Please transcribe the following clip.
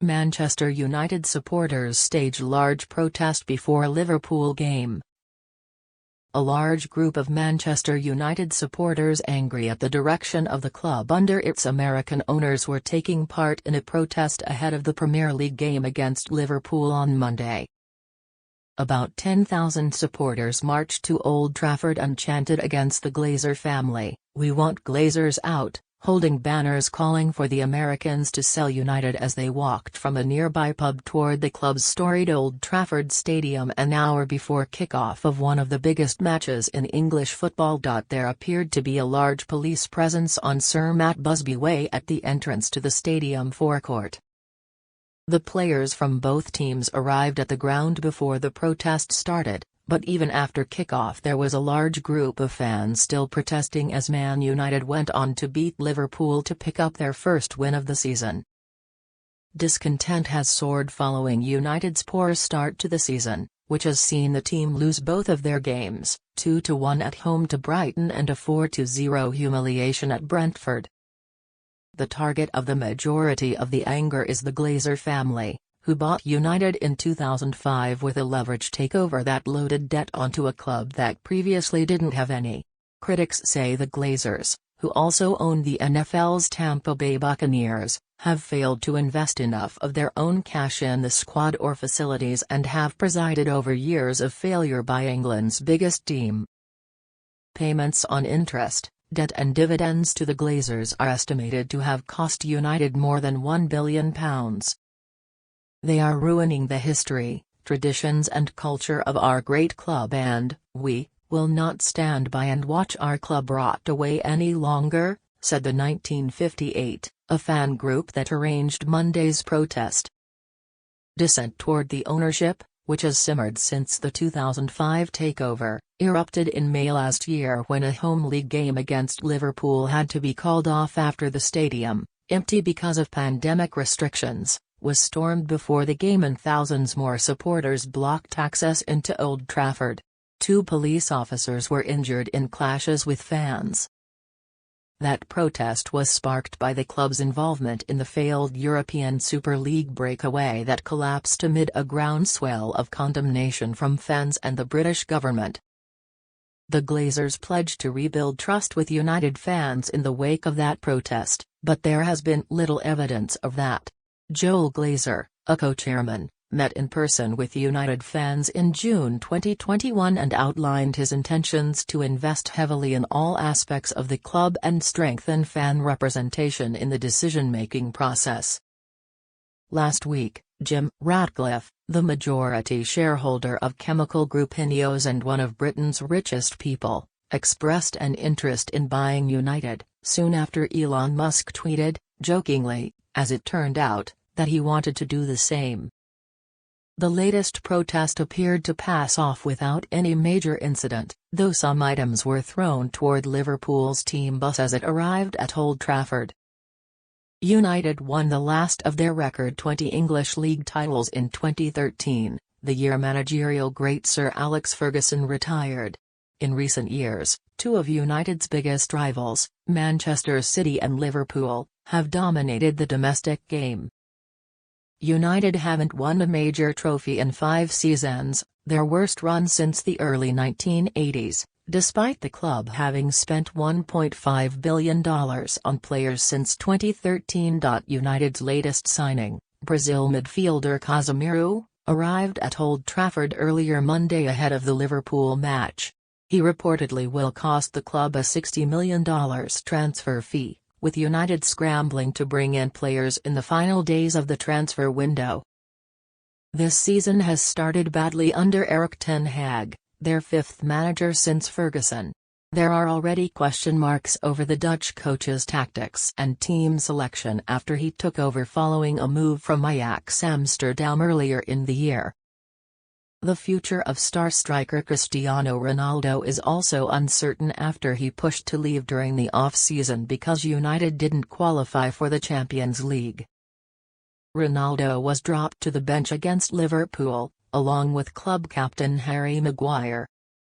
Manchester United supporters stage large protest before Liverpool game. A large group of Manchester United supporters angry at the direction of the club under its American owners were taking part in a protest ahead of the Premier League game against Liverpool on Monday. About 10,000 supporters marched to Old Trafford and chanted against the Glazer family, "We want Glazers out," holding banners calling for the Americans to sell United as they walked from a nearby pub toward the club's storied Old Trafford Stadium an hour before kickoff of one of the biggest matches in English football. There appeared to be a large police presence on Sir Matt Busby Way at the entrance to the stadium forecourt. The players from both teams arrived at the ground before the protest started, but even after kickoff there was a large group of fans still protesting as Man United went on to beat Liverpool to pick up their first win of the season. Discontent has soared following United's poor start to the season, which has seen the team lose both of their games, 2-1 at home to Brighton and a 4-0 humiliation at Brentford. The target of the majority of the anger is the Glazer family, who bought United in 2005 with a leverage takeover that loaded debt onto a club that previously didn't have any. Critics say the Glazers, who also own the NFL's Tampa Bay Buccaneers, have failed to invest enough of their own cash in the squad or facilities and have presided over years of failure by England's biggest team. Payments on interest, debt and dividends to the Glazers are estimated to have cost United more than £1 billion. "They are ruining the history, traditions and culture of our great club and, we, will not stand by and watch our club rot away any longer," said the 1958, a fan group that arranged Monday's protest. Dissent toward the ownership, which has simmered since the 2005 takeover, erupted in May last year when a home league game against Liverpool had to be called off after the stadium, empty because of pandemic restrictions, was stormed before the game and thousands more supporters blocked access into Old Trafford. 2 police officers were injured in clashes with fans. That protest was sparked by the club's involvement in the failed European Super League breakaway that collapsed amid a groundswell of condemnation from fans and the British government. The Glazers pledged to rebuild trust with United fans in the wake of that protest, but there has been little evidence of that. Joel Glazer, a co-chairman, met in person with United fans in June 2021 and outlined his intentions to invest heavily in all aspects of the club and strengthen fan representation in the decision-making process. Last week, Jim Ratcliffe, the majority shareholder of chemical group Hіghlіghts and one of Britain's richest people, expressed an interest in buying United, soon after Elon Musk tweeted, jokingly, as it turned out, that he wanted to do the same. The latest protest appeared to pass off without any major incident, though some items were thrown toward Liverpool's team bus as it arrived at Old Trafford. United won the last of their record 20 English League titles in 2013, the year managerial great Sir Alex Ferguson retired. In recent years, 2 of United's biggest rivals, Manchester City and Liverpool, have dominated the domestic game. United haven't won a major trophy in 5 seasons, their worst run since the early 1980s, despite the club having spent $1.5 billion on players since 2013. United's latest signing, Brazil midfielder Casemiro, arrived at Old Trafford earlier Monday ahead of the Liverpool match. He reportedly will cost the club a $60 million transfer fee, with United scrambling to bring in players in the final days of the transfer window. This season has started badly under Erik ten Hag, their 5th manager since Ferguson. There are already question marks over the Dutch coach's tactics and team selection after he took over following a move from Ajax Amsterdam earlier in the year. The future of star striker Cristiano Ronaldo is also uncertain after he pushed to leave during the off-season because United didn't qualify for the Champions League. Ronaldo was dropped to the bench against Liverpool, along with club captain Harry Maguire,